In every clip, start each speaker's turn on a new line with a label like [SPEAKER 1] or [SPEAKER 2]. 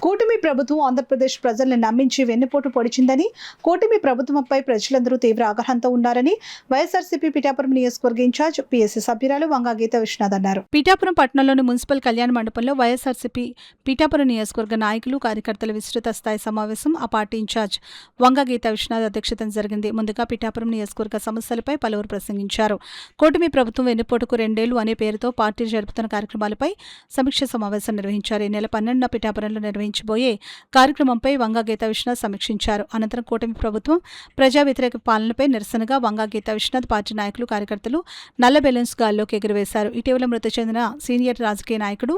[SPEAKER 1] కూటమి ప్రభుత్వం ఆంధ్రప్రదేశ్ ప్రజల్ని నమ్మించి వెన్నుపోటు పొడిచిందని, కూటమి ప్రభుత్వంపై ప్రజలందరూ తీవ్ర ఆగ్రహంతో ఉన్నారని వైఎస్ఆర్సీపీ పిఠాపురం నియోజకవర్గ ఇన్ఛార్జ్ పీఎస్సీ సభ్యురాలు వంగా గీతా విశ్వనాథ్ అన్నారు. పిఠాపురం పట్టణంలోని మున్సిపల్ కళ్యాణ మండపంలో వైఎస్ఆర్సీపీ పిఠాపురం నియోజకవర్గ నాయకులు, కార్యకర్తల విస్తృత స్థాయి సమావేశం ఆ పార్టీ ఇన్ఛార్జ్ వంగా గీతా విశ్వనాథ్ అధ్యక్షతన జరిగింది. ముందుగా పిఠాపురం నియోజకవర్గ సమస్యలపై పలువురు ప్రసంగించారు. కూటమి ప్రభుత్వం వెన్నుపోటుకు 2 ఏళ్లు అనే పేరుతో పార్టీ జరుపుతున్న కార్యక్రమాలపై సమీక్ష సమావేశం నిర్వహించారు. ఈ నెల 12న పిఠాపురంలో నిర్వహించబోయే కార్యక్రమంపై వంగా గీతా విశ్వనాథ్ సమీక్షించారు. అనంతరం కూటమి ప్రభుత్వం ప్రజా వ్యతిరేక పాలనపై నిరసనగా వంగా గీతా విశ్వనాథ్ పార్టీ నాయకులు, కార్యకర్తలు నల్ల బెలూన్స్ గాల్లోకి ఎగురవేశారు. ఇటీవల మృతి చెందిన సీనియర్ రాజకీయ నాయకుడు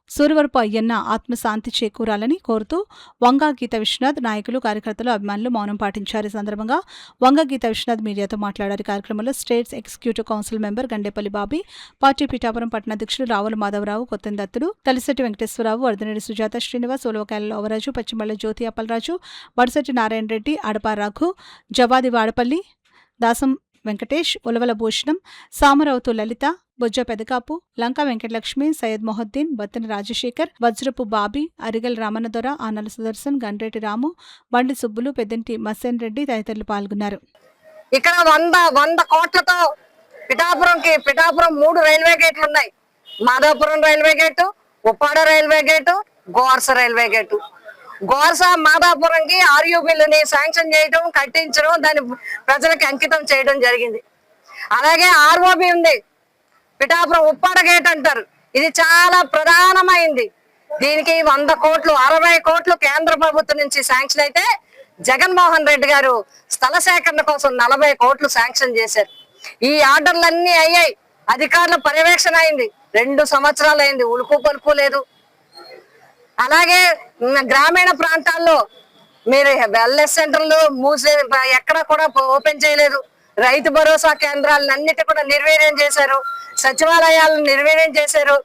[SPEAKER 1] సూరవరపు అయ్యన్న ఆత్మశాంతి చేకూరాలని కోరుతూ వంగా గీతా విశ్వనాథ్ నాయకులు, కార్యకర్తలు, అభిమానులు మౌనం పాటించారు. ఈ సందర్భంగా వంగా గీతా విశ్వనాథ్ మీడియాతో మాట్లాడారు. కార్యక్రమంలో states executive council member Gandepalli Bobby, party Pithapuram పట్టణ అధ్యక్షులు రావుల మాధవరావు, కొత్తెన దత్తుడు, తలిశెట్టి వెంకటేశ్వరరావు, వర్ధనేడి సుజాత శ్రీనివాస్, ఉలవకాయల లోవరాజు, పచ్చిమల్ల జ్యోతి అప్పలరాజు, వడసెట్టి నారాయణ రెడ్డి, అడపా రఘు, జవాది వాడపల్లి, దాసం వెంకటేష్, ఉలవల భూషణం, సామరావుతు లలిత, బొజ్జ పెదకాపు, లంకా వెంకటలక్ష్మి, సయ్యద్ మొహద్దీన్, బత్తని రాజశేఖర్, వజ్రపు బాబీ, అరిగల్ రామన్నదొర, ఆనల సుదర్శన్, గండ్రేటి రాము, బండి సుబ్బులు, పెద్దంటి మస్సేన్ రెడ్డి తదితరులు పాల్గొన్నారు.
[SPEAKER 2] ఇక్కడ 100 కోట్లతో పిఠాపురం 3 రైల్వే గేట్లు ఉన్నాయి. Madhavapuram railway gate, Uppada railway gate, Gorsa railway gate. Gorsa మాధవపురంకి ఆర్యూ బిల్లుని శాంక్షన్ చేయడం, కట్టించడం, దాన్ని ప్రజలకు అంకితం చేయడం జరిగింది. అలాగే ఆర్ఓబి ఉంది, పిఠాపురం ఉప్పాడ గేట్ అంటారు. ఇది చాలా ప్రధానమైంది. దీనికి 100 కోట్లు, 60 కోట్లు కేంద్ర ప్రభుత్వం నుంచి శాంక్షన్ అయితే, జగన్మోహన్ రెడ్డి గారు స్థల సేకరణ కోసం 40 కోట్లు శాంక్షన్ చేశారు. ఈ ఆర్డర్లన్నీ అయ్యాయి, అధికారుల పర్యవేక్షణ అయింది. 2 సంవత్సరాలు అయింది, ఉలుకు పలుకు లేదు. అలాగే గ్రామీణ ప్రాంతాల్లో మీరు వెల్నెస్ సెంటర్లు ఎక్కడ కూడా ఓపెన్ చేయలేదు. రైతు భరోసా కేంద్రాలను అన్నిటి కూడా నిర్వీర్యం చేశారు. సచివాలయాలను నిర్వీర్యం చేశారు.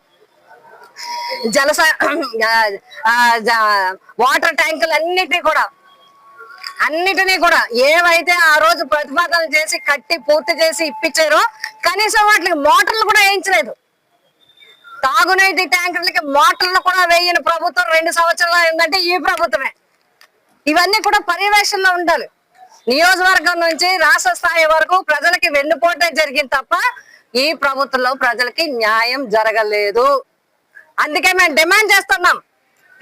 [SPEAKER 2] వాటర్ ట్యాంకులు అన్నిటినీ కూడా ఏవైతే ఆ రోజు ప్రతిపాదన చేసి కట్టి పూర్తి చేసి ఇప్పించారో కనీసం వాటికి మోటార్లు కూడా వేయించలేదు. తాగునీటి ట్యాంకర్లకి మోటార్లు కూడా వేయని ప్రభుత్వం 2 సంవత్సరాలు అయిందంటే ఈ ప్రభుత్వమే. ఇవన్నీ కూడా పర్యవేక్షణలో ఉండాలి. నియోజకవర్గం నుంచి రాష్ట్ర స్థాయి వరకు ప్రజలకి వెన్నుపోటే జరిగింది తప్ప ఈ ప్రభుత్వంలో ప్రజలకి న్యాయం జరగలేదు. అందుకే మేము డిమాండ్ చేస్తున్నాం,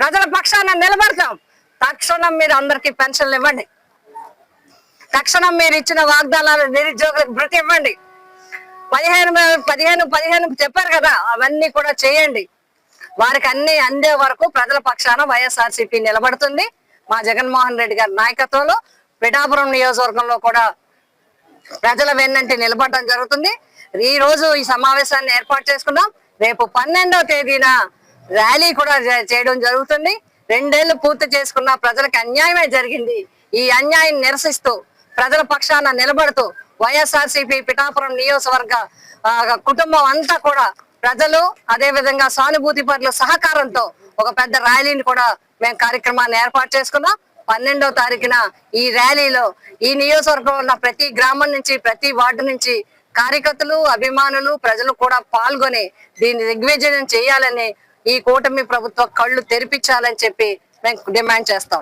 [SPEAKER 2] ప్రజల పక్షాన నిలబడతాం. తక్షణం మీరు అందరికి పెన్షన్లు ఇవ్వండి. తక్షణం మీరు ఇచ్చిన వాగ్దానాలు నిరుద్యోగులకు భృతి ఇవ్వండి. 15 చెప్పారు కదా, అవన్నీ కూడా చేయండి. వారికి అన్ని అందే వరకు ప్రజల పక్షాన వైఎస్ఆర్సీపీ నిలబడుతుంది. మా జగన్మోహన్ రెడ్డి గారి నాయకత్వంలో పిఠాపురం నియోజకవర్గంలో కూడా ప్రజల వెన్నంటి నిలబడటం జరుగుతుంది. ఈ రోజు ఈ సమావేశాన్ని ఏర్పాటు చేసుకున్నాం. రేపు 12వ తేదీన ర్యాలీ కూడా చేయడం జరుగుతుంది. 2 ఏళ్లు పూర్తి చేసుకున్న ప్రజలకు అన్యాయమే జరిగింది. ఈ అన్యాయం నిరసిస్తూ ప్రజల పక్షాన నిలబడుతూ వైఎస్ఆర్సీపీ పిఠాపురం నియోజకవర్గ కుటుంబం అంతా కూడా ప్రజలు, అదే విధంగా సానుభూతి పరుల సహకారంతో ఒక పెద్ద ర్యాలీని కూడా మేము కార్యక్రమాన్ని ఏర్పాటు చేసుకున్నాం. 12వ తారీఖున ఈ ర్యాలీలో ఈ నియోజకవర్గంలో ఉన్న ప్రతి గ్రామం నుంచి, ప్రతి వార్డు నుంచి కార్యకర్తలు, అభిమానులు, ప్రజలు కూడా పాల్గొని దీన్ని దిగ్విజయం చేయాలని, ఈ కూటమి ప్రభుత్వం కళ్ళు తెరిపించాలని చెప్పి మేము డిమాండ్ చేస్తాం.